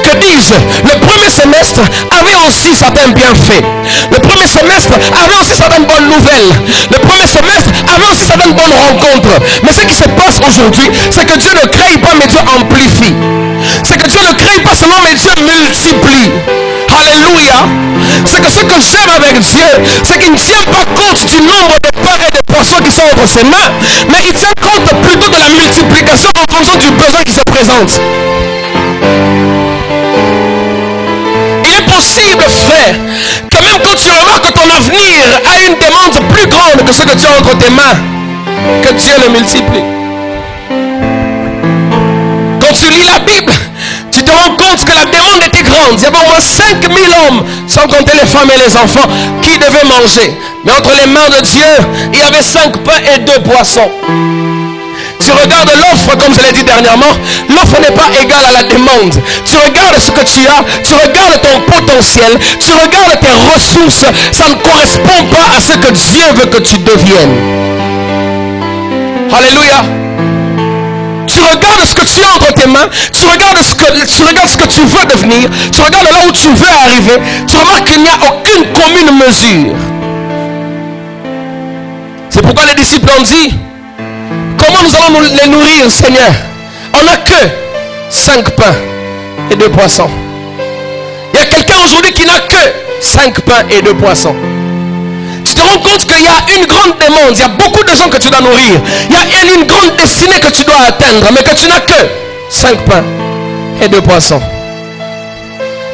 Que dis-je? Le premier semestre avait aussi certains bienfaits. Le premier semestre avait aussi certaines bonnes nouvelles. Le premier semestre avait aussi certaines bonnes rencontres. Mais ce qui se passe aujourd'hui, c'est que Dieu ne crée pas, mais Dieu amplifie. C'est que Dieu ne crée pas seulement, mais Dieu multiplie. Alléluia. C'est que ce que j'aime avec Dieu, c'est qu'il ne tient pas compte du nombre de pains et de poissons qui sont entre ses mains, mais il tient compte plutôt de la multiplication en fonction du besoin qui se présente. Il est possible, frère, que même quand tu remarques que ton avenir a une demande plus grande que ce que tu as entre tes mains, que Dieu le multiplie. Quand tu lis la Bible, tu te rends compte que la demande était grande. Il y avait au moins 5000 hommes, sans compter les femmes et les enfants, qui devaient manger. Mais entre les mains de Dieu, il y avait 5 pains et 2 poissons. Tu regardes l'offre, comme je l'ai dit dernièrement, l'offre n'est pas égale à la demande. Tu regardes ce que tu as, tu regardes ton potentiel, tu regardes tes ressources, ça ne correspond pas à ce que Dieu veut que tu deviennes. Alléluia. Tu regardes ce que tu as entre tes mains, tu regardes ce que tu veux devenir, tu regardes là où tu veux arriver, tu remarques qu'il n'y a aucune commune mesure. C'est pourquoi les disciples ont dit, comment nous allons les nourrir, Seigneur? On n'a que 5 pains et 2 poissons. Il y a quelqu'un aujourd'hui qui n'a que 5 pains et 2 poissons. Tu te rends compte qu'il y a une grande demande, il y a beaucoup de gens que tu dois nourrir, il y a une grande destinée que tu dois atteindre, mais que tu n'as que 5 pains et 2 poissons.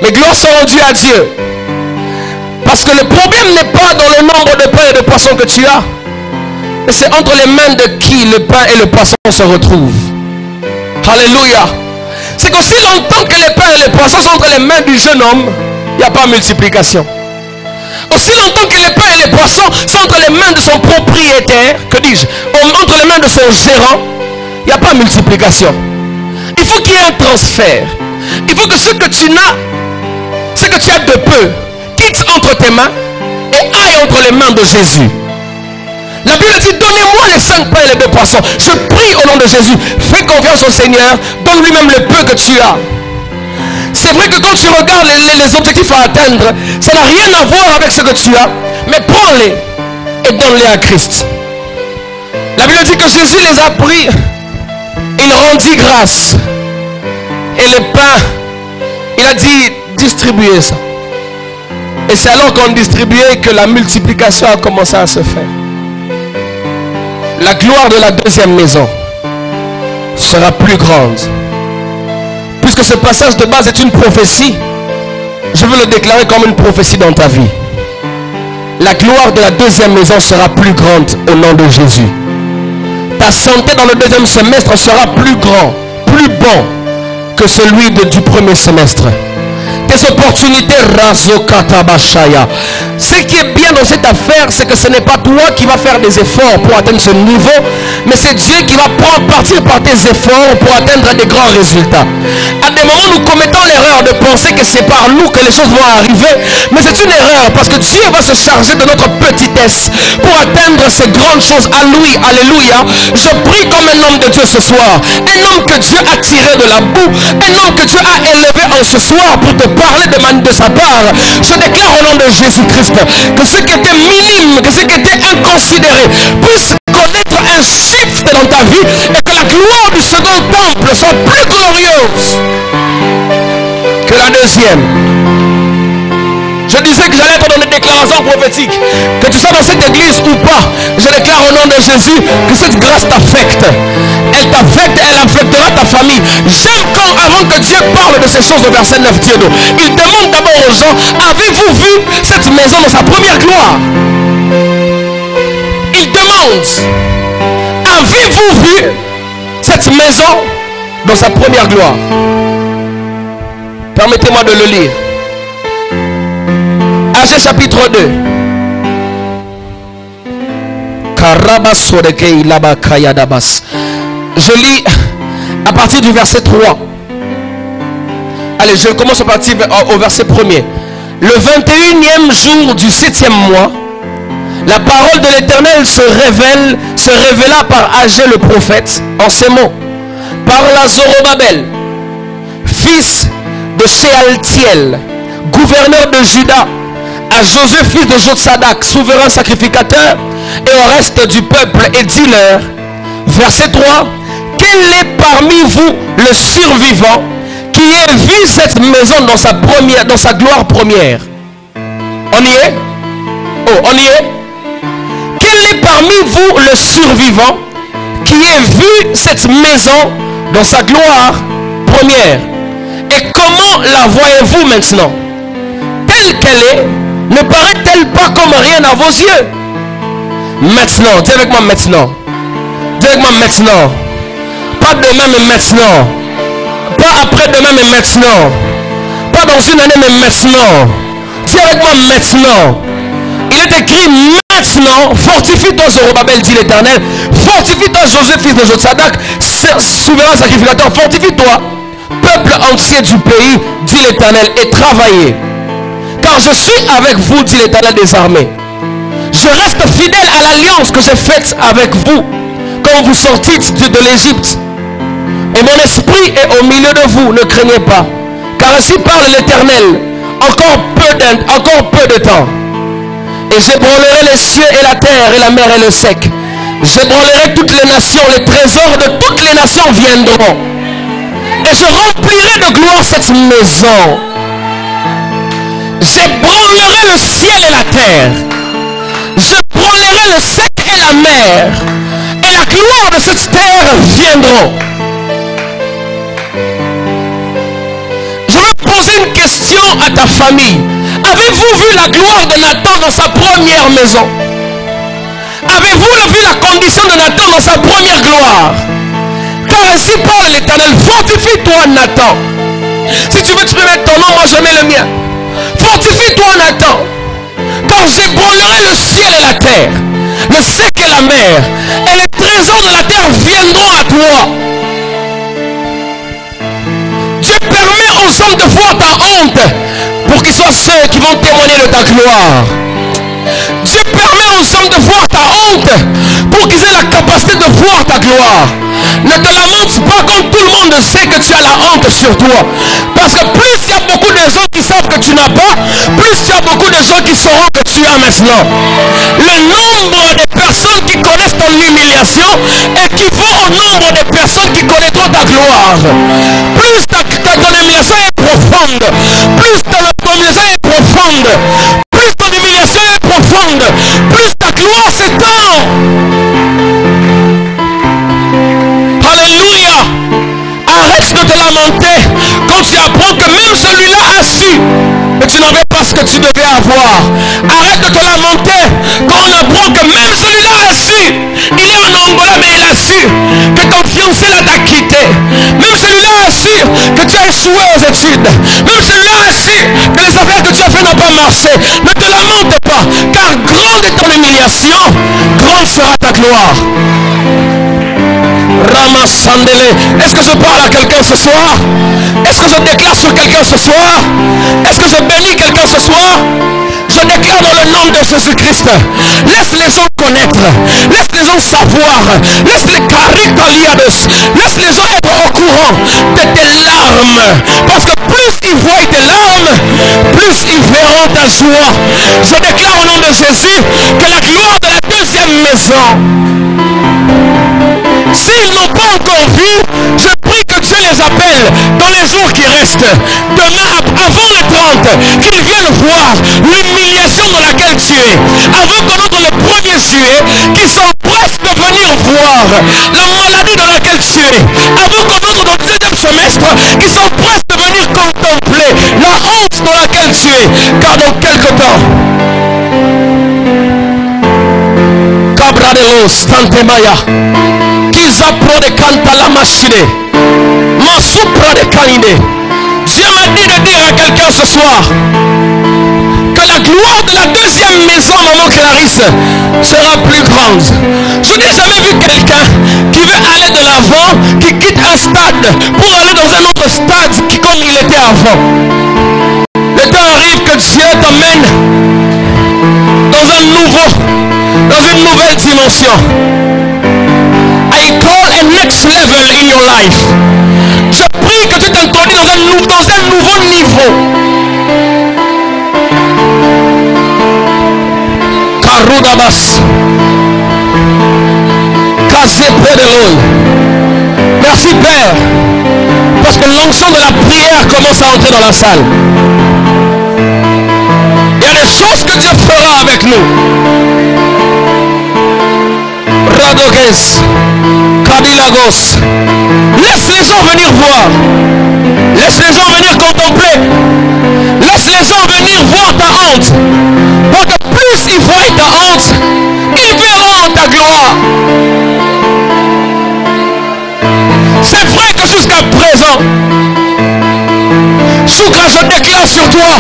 Mais gloire soit rendue à Dieu. Parce que le problème n'est pas dans le nombre de pains et de poissons que tu as, mais c'est entre les mains de qui le pain et le poisson se retrouvent. Alléluia. C'est qu'aussi longtemps que les pains et les poissons sont entre les mains du jeune homme, il n'y a pas multiplication. Aussi longtemps que les pains et les poissons sont entre les mains de son propriétaire, que dis-je, entre les mains de son gérant, il n'y a pas multiplication. Il faut qu'il y ait un transfert. Il faut que ce que tu n'as, ce que tu as de peu, quitte entre tes mains et aille entre les mains de Jésus. La Bible dit, donnez-moi les 5 pains et les 2 poissons. Je prie au nom de Jésus. Fais confiance au Seigneur. Donne lui-même le peu que tu as. C'est vrai que quand tu regardes les objectifs à atteindre, ça n'a rien à voir avec ce que tu as. Mais prends-les et donne-les à Christ. La Bible dit que Jésus les a pris. Il rendit grâce. Et le pain, il a dit, distribuez ça. Et c'est alors qu'on distribuait que la multiplication a commencé à se faire. La gloire de la deuxième maison sera plus grande. Puisque ce passage de base est une prophétie, je veux le déclarer comme une prophétie dans ta vie. La gloire de la deuxième maison sera plus grande au nom de Jésus. Ta santé dans le deuxième semestre sera plus grand, plus bon que celui du premier semestre. Tes opportunités, Razokatabashaya. Ce qui est bien dans cette affaire, c'est que ce n'est pas toi qui vas faire des efforts pour atteindre ce niveau, mais c'est Dieu qui va prendre partir par tes efforts pour atteindre des grands résultats. À des moments, nous commettons l'erreur de penser que c'est par nous que les choses vont arriver, mais c'est une erreur parce que Dieu va se charger de notre petitesse pour atteindre ces grandes choses. À lui, alléluia. Je prie comme un homme de Dieu ce soir, un homme que Dieu a tiré de la boue, un homme que Dieu a élevé en ce soir pour te parler de sa part. Je déclare au nom de Jésus-Christ que ce qui était minime, que ce qui était inconsidéré puisse connaître un shift dans ta vie et que la gloire du second temple soit plus glorieuse que la deuxième. Je disais que j'allais te donner des déclarations prophétiques. Que tu sois dans cette église ou pas, je déclare au nom de Jésus que cette grâce t'affecte. Elle t'affecte, elle affectera ta famille. J'aime quand, avant que Dieu parle de ces choses au verset 9, Dieu, il demande d'abord aux gens, avez-vous vu cette maison dans sa première gloire? Il demande, avez-vous vu cette maison dans sa première gloire? Permettez-moi de le lire. Agé chapitre 2. Je lis à partir du verset 3. Allez, je commence à partir au verset 1er. Le 21e jour du 7e mois, la parole de l'Éternel se révéla par Agé le prophète en ces mots. Parle à Zorobabel, fils de Shealtiel, gouverneur de Juda, à Josué, fils de Jotsadak, souverain sacrificateur, et au reste du peuple, et dis-leur, verset 3, quel est parmi vous le survivant qui ait vu cette maison dans sa gloire première? On y est? Oh, on y est? Quel est parmi vous le survivant qui ait vu cette maison dans sa gloire première? Et comment la voyez-vous maintenant? Telle qu'elle est, ne paraît-elle pas comme rien à vos yeux? Maintenant, dis avec moi maintenant. Dis avec moi maintenant. Pas demain mais maintenant. Pas après-demain mais maintenant. Pas dans une année mais maintenant. Dis avec moi maintenant. Il est écrit maintenant, fortifie-toi Zorobabel, dit l'Éternel. Fortifie-toi Josué, fils de Jotsadak, souverain sacrificateur. Fortifie-toi, peuple entier du pays, dit l'Éternel, et travaillez. Car je suis avec vous, dit l'Éternel des armées. Je reste fidèle à l'alliance que j'ai faite avec vous quand vous sortîtes de l'Égypte. Et mon esprit est au milieu de vous, ne craignez pas. Car ainsi parle l'Éternel, encore peu de temps. Et j'ébranlerai les cieux et la terre et la mer et le sec. J'ébranlerai toutes les nations, les trésors de toutes les nations viendront. Et je remplirai de gloire cette maison. J'ébranlerai le ciel et la terre. Je brûlerai le sec et la mer, et la gloire de cette terre viendront. Je veux poser une question à ta famille. Avez-vous vu la gloire de Nathan dans sa première maison? Avez-vous vu la condition de Nathan dans sa première gloire? Car ainsi parle l'Éternel, fortifie-toi Nathan. Si tu veux exprimer ton nom, moi je mets le mien. Fortifie-toi Nathan, car j'ébranlerai le ciel et la terre, le sec et la mer, et les trésors de la terre viendront à toi. Dieu permet aux hommes de voir ta honte pour qu'ils soient ceux qui vont témoigner de ta gloire. Dieu permet aux hommes de voir ta honte pour qu'ils aient la capacité de voir ta gloire. Ne te lamente pas quand tout le monde sait que tu as la honte sur toi. Parce que plus il y a beaucoup de gens qui savent que tu n'as pas, plus il y a beaucoup de gens qui sauront que tu as maintenant. Le nombre de personnes qui connaissent ton humiliation équivaut au nombre de personnes qui connaîtront ta gloire. Plus ton humiliation est profonde, plus ton humiliation est profonde, plus ton humiliation est profonde, plus ta gloire s'étend. Alléluia. Arrête de te lamenter quand tu apprends que même celui-là a su que tu n'avais pas ce que tu devais avoir. Arrête de te lamenter quand on apprend que même celui-là a su. Il est en Angola mais il a su que ton fiancé là t'a quitté. Même celui-là a su que tu as échoué aux études. Même celui-là a su que les affaires que tu as fait n'ont pas marché. Ne te lamente pas, car grande est ton humiliation, grande sera ta gloire. Ramasandele. Est-ce que je parle à quelqu'un ce soir? Est-ce que je déclare sur quelqu'un ce soir? Est-ce que je bénis quelqu'un ce soir? Je déclare dans le nom de Jésus-Christ. Laisse les gens connaître. Laisse les gens savoir. Laisse les caricaliades. Laisse les gens être au courant de tes larmes. Parce que plus ils voient tes larmes, plus ils verront ta joie. Je déclare au nom de Jésus que la gloire de la deuxième maison, s'ils n'ont pas encore vu, je prie que Dieu les appelle dans les jours qui restent. Demain, avant le 30, qu'ils viennent voir l'humiliation dans laquelle tu es. Avant qu'on entre le 1er juillet, qu'ils sont presque de venir voir la maladie dans laquelle tu es. Avant qu'on entre dans le deuxième semestre, qu'ils sont presque de venir contempler la honte dans laquelle tu es. Car dans quelque temps, Cabradelos, Tantemaya, Kizapro de Cantala Machine, Masupra de Canine. Dieu m'a dit de dire à quelqu'un ce soir que la gloire de la deuxième maison, maman Clarisse, sera plus grande. Je n'ai jamais vu quelqu'un qui veut aller de l'avant, qui quitte un stade pour aller dans un autre stade qui comme il était avant. Le temps arrive que Dieu t'emmène dans une nouvelle dimension. I call a next level in your life. Je prie que tu t'introduis dans un nouveau niveau. Karudabas. Casé près de l'eau. Merci Père. Parce que l'onction de la prière commence à entrer dans la salle. Il y a des choses que Dieu fera avec nous. Radoges, Kabilagos. Laisse les gens venir voir. Laisse les gens venir contempler. Laisse les gens venir voir ta honte. Parce que plus ils voient ta honte, ils verront ta gloire. C'est vrai que jusqu'à présent, Soukra, je déclare sur toi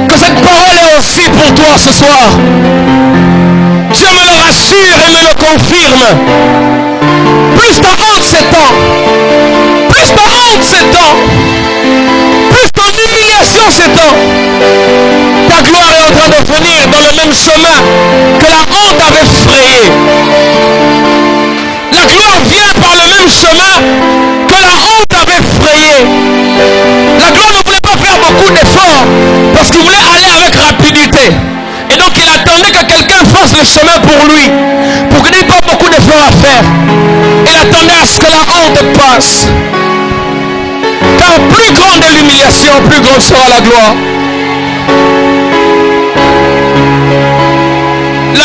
que cette parole est aussi pour toi ce soir. Dieu me le rassure et me le confirme. Plus ta honte s'étend, plus ta honte s'étend, plus ton humiliation s'étend, ta gloire est en train de venir dans le même chemin que la honte avait frayé. La gloire vient par le même chemin que la honte avait frayé. La gloire ne voulait pas faire beaucoup d'efforts parce qu'il voulait aller avec rapidité. Et donc il attendait que quelqu'un fasse le chemin pour lui, pour qu'il n'ait pas beaucoup d'efforts à faire. Il attendait à ce que la honte passe. Car plus grande est l'humiliation, plus grande sera la gloire.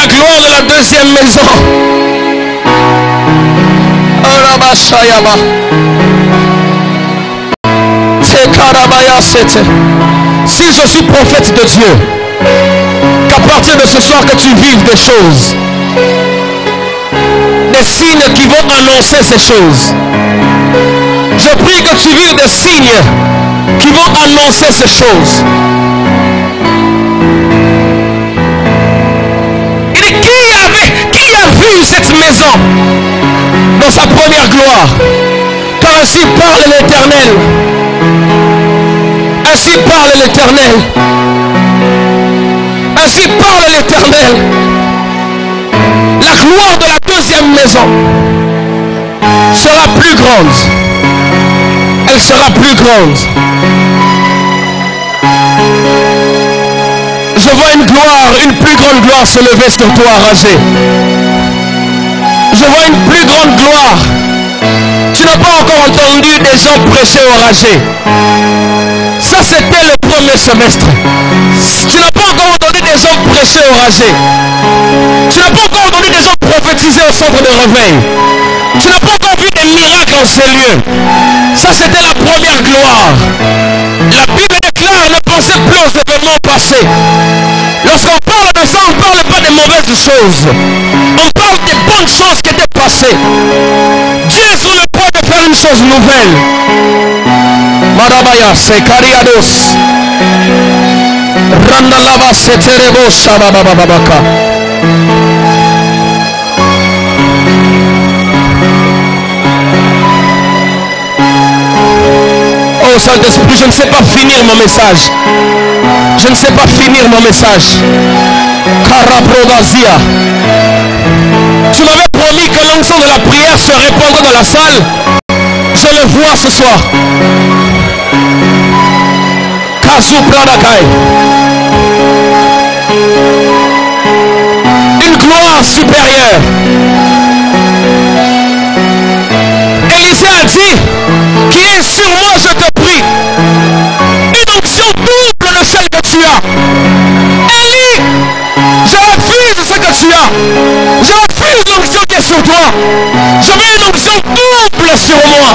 la gloire de la deuxième maison. Si je suis prophète de Dieu, qu'à partir de ce soir que tu vives des choses, des signes qui vont annoncer ces choses. Je prie que tu vives des signes qui vont annoncer ces choses. Il dit, qui a vu cette maison dans sa première gloire? Car ainsi parle l'Éternel. Ainsi parle l'Éternel. Ainsi parle l'Éternel. La gloire de la deuxième maison sera plus grande. Elle sera plus grande. Je vois une gloire, une plus grande gloire se lever sur toi, Ragé. Je vois une plus grande gloire. Tu n'as pas encore entendu des gens prêcher au Ragé. Ça, c'était le premier semestre. Tu n'as pas encore entendu des gens prêcher au Ragé. Tu n'as pas encore entendu des gens prophétiser au centre de réveil. Tu n'as pas encore vu des miracles en ces lieux. Ça, c'était la première gloire. La Bible déclare, ne pensez plus aux événements passés. Lorsqu'on parle de ça, on ne parle pas des mauvaises choses. On parle des bonnes choses qui étaient passées. Dieu est sur le point de faire une chose nouvelle. Marabaya, c'est Kariados. Randalaba, c'est Terebo, Shababababaka. Oh Saint-Esprit, je ne sais pas finir mon message. Je ne sais pas finir mon message. Karabrodazia. Tu m'avais promis que l'onction de la prière se répandrait dans la salle. Je le vois ce soir. Kazu Pradakai. Une gloire supérieure. Élisée a dit, qui est sur moi, je te prie. Une onction double de celle que tu as. Élie, je refuse ce que tu as. Je refuse l'onction qui est sur toi. Je veux une onction double sur moi.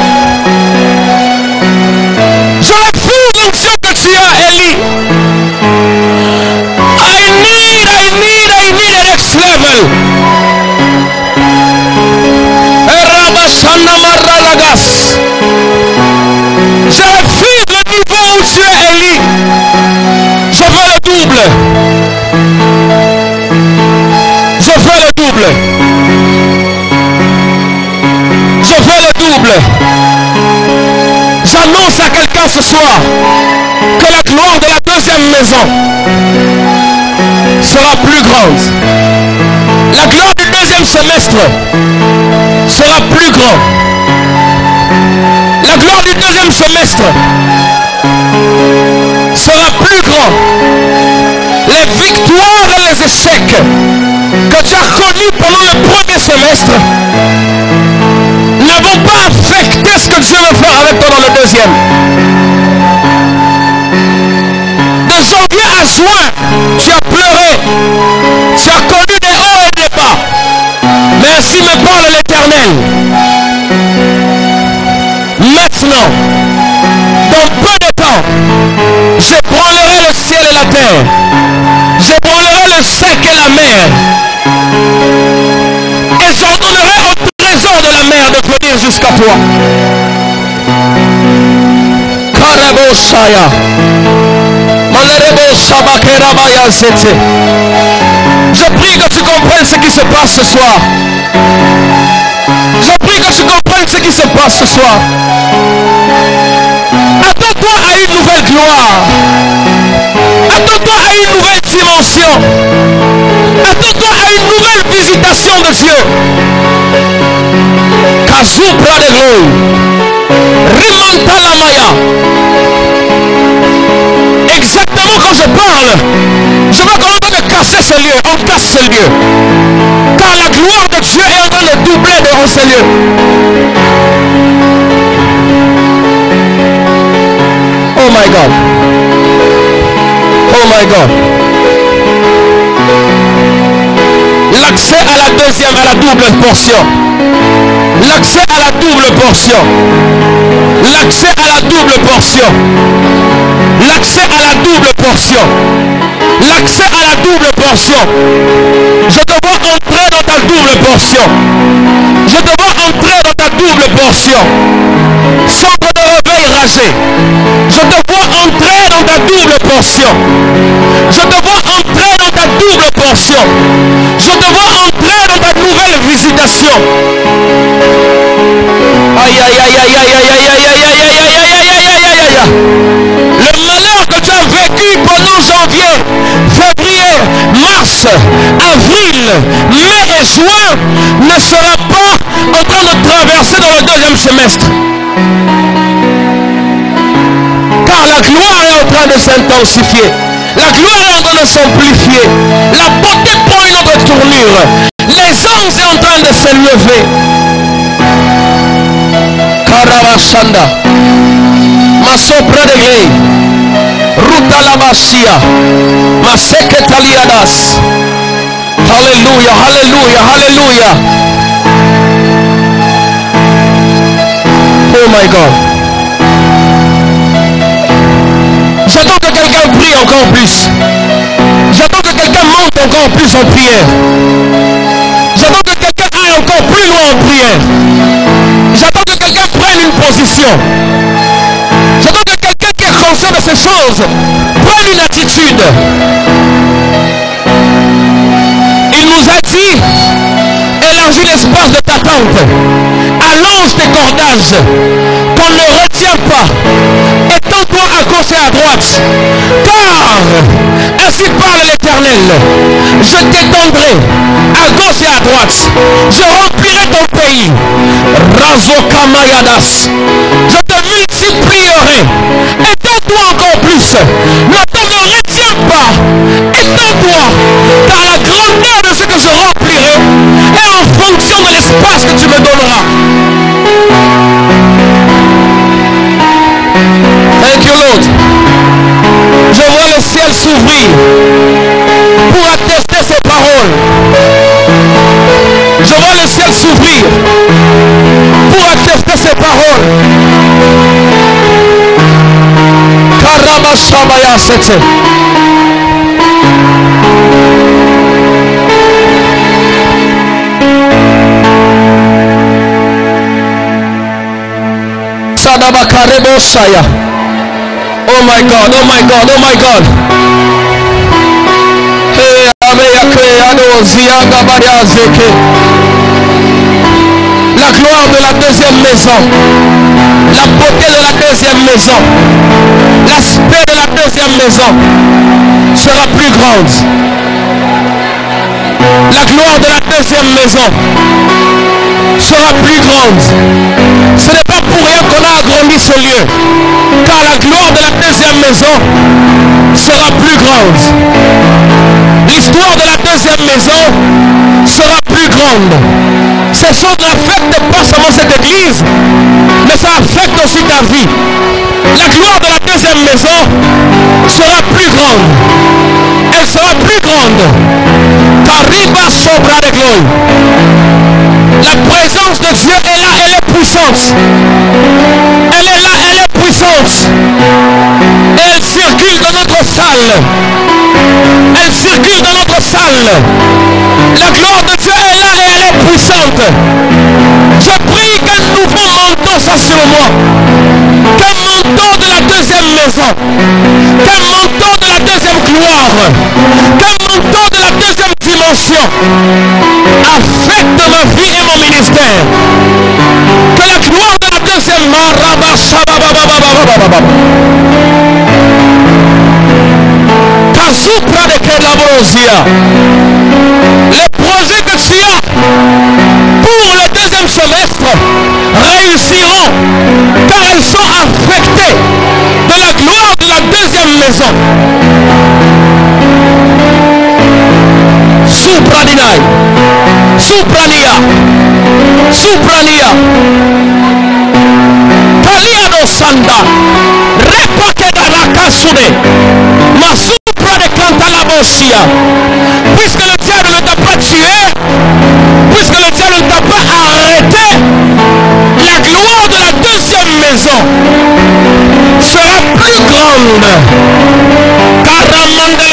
Je refuse l'onction que tu as, Élie. I need a next level. Je refuse le niveau où tu es, Élie. Je veux le double. Je veux le double. Je veux le double. J'annonce à quelqu'un ce soir que la gloire de la deuxième maison sera plus grande. La gloire du deuxième semestre sera plus grande. La gloire du deuxième semestre sera plus grande. Les victoires et les échecs que tu as connus pendant le premier semestre ne vont pas affecter ce que Dieu veut faire avec toi dans le deuxième. De janvier à juin, tu as pleuré. Tu as connu des hauts et des bas. Mais ainsi me parle l'Éternel. Maintenant, dans peu de temps, j'ébranlerai le ciel et la terre. J'ébranlerai le sec et la mer. Et j'ordonnerai au trésor de la mer de venir jusqu'à toi. Karebo Shaya. Malerebo Shabakerabaya Zete. Je prie que tu comprennes ce qui se passe ce soir. Je prie que tu comprennes ce qui se passe ce soir. Attends-toi à une nouvelle gloire. Attends-toi à une nouvelle dimension. Attends-toi à une nouvelle visitation de Dieu. Kazubra de gloire. Rimantalamaya. Exactement quand je parle, je vois qu'on est en train de casser ce lieu. On casse ce lieu. Car la gloire de Dieu est en train de doubler devant ce lieu. Oh my God. Oh my God. L'accès à la deuxième, à la double portion. L'accès à la double portion. L'accès à la double portion. L'accès à la double portion. L'accès à la double portion. Je te vois entrer dans ta double portion. Je te vois entrer dans ta double portion. Centre de réveil rasé. Je te vois entrer dans ta double portion. Je te vois entrer dans ta double portion. Je te vois entrer dans ta nouvelle visitation. Aïe aïe aïe aïe aïe aïe aïe aïe aïe aïe aïe aïe aïe aïe aïe aïe. Le malheur que tu as vécu pendant janvier, février, mars, avril, mai et juin ne sera pas en train de traverser dans le deuxième semestre. Car la gloire est en train de s'intensifier. La gloire est en train de s'amplifier. La beauté prend une autre tournure. Les anges sont en train de s'élever. Karavashanda. Masopra de Grey. Ruta la Masia. Maseketaliadas. Alléluia, alléluia, alléluia. Oh my God. J'attends que quelqu'un prie encore plus. J'attends que quelqu'un monte encore plus en prière. J'attends que quelqu'un aille encore plus loin en prière. J'attends que quelqu'un prenne une position. J'attends que quelqu'un qui est conscient de ces choses prenne une attitude. Il nous a dit, élargis l'espace de ta tente, allonge tes cordages, qu'on ne retient pas. Étends-toi à gauche et à droite, car ainsi parle l'Éternel, je t'étendrai à gauche et à droite, je remplirai ton pays. Razokamayadas, je te multiplierai. Étends-toi encore plus, ne te retiens pas, étends-toi, car la grandeur de ce que je remplirai est en fonction de l'espace que tu me donneras. Thank you, Lord. Je vois le ciel s'ouvrir pour attester ces paroles. Je vois le ciel s'ouvrir pour attester ces paroles. Karabashabaya sete. Sadabakareboshaya. Oh my God, oh my God, oh my God. La gloire de la deuxième maison, la beauté de la deuxième maison, l'aspect de la deuxième maison sera plus grande. La gloire de la deuxième maison sera plus grande. Ce n'est pas pour rien qu'on a agrandi ce lieu, car la gloire de la deuxième maison sera plus grande. L'histoire de la deuxième maison sera plus grande. Ces choses n'affectent pas seulement cette église, mais ça affecte aussi ta vie. La gloire de la deuxième maison sera plus grande. Elle sera plus grande. Kariba sobra de gloire. La présence de Dieu est là, elle est puissante. Elle est là, elle est puissante. Et elle circule dans notre salle. Elle circule dans notre salle. La gloire de Dieu est là et elle est puissante. Je prie qu'un nouveau manteau soit sur moi. Qu'un manteau de la deuxième maison. Qu'un manteau de la deuxième gloire. Qu'un manteau de la deuxième dimension affecte ma vie et mon ministère. Que la gloire de la deuxième les projets que tu as pour le deuxième semestre réussiront, car elles sont affectées de la gloire de la deuxième maison. Supradinai, Suprania, Suprania, Kaliado Sanda, Repakeda Rakasude, Masupra de Cantalabosia. Puisque le diable ne t'a pas tué, sera plus grande. Caramanda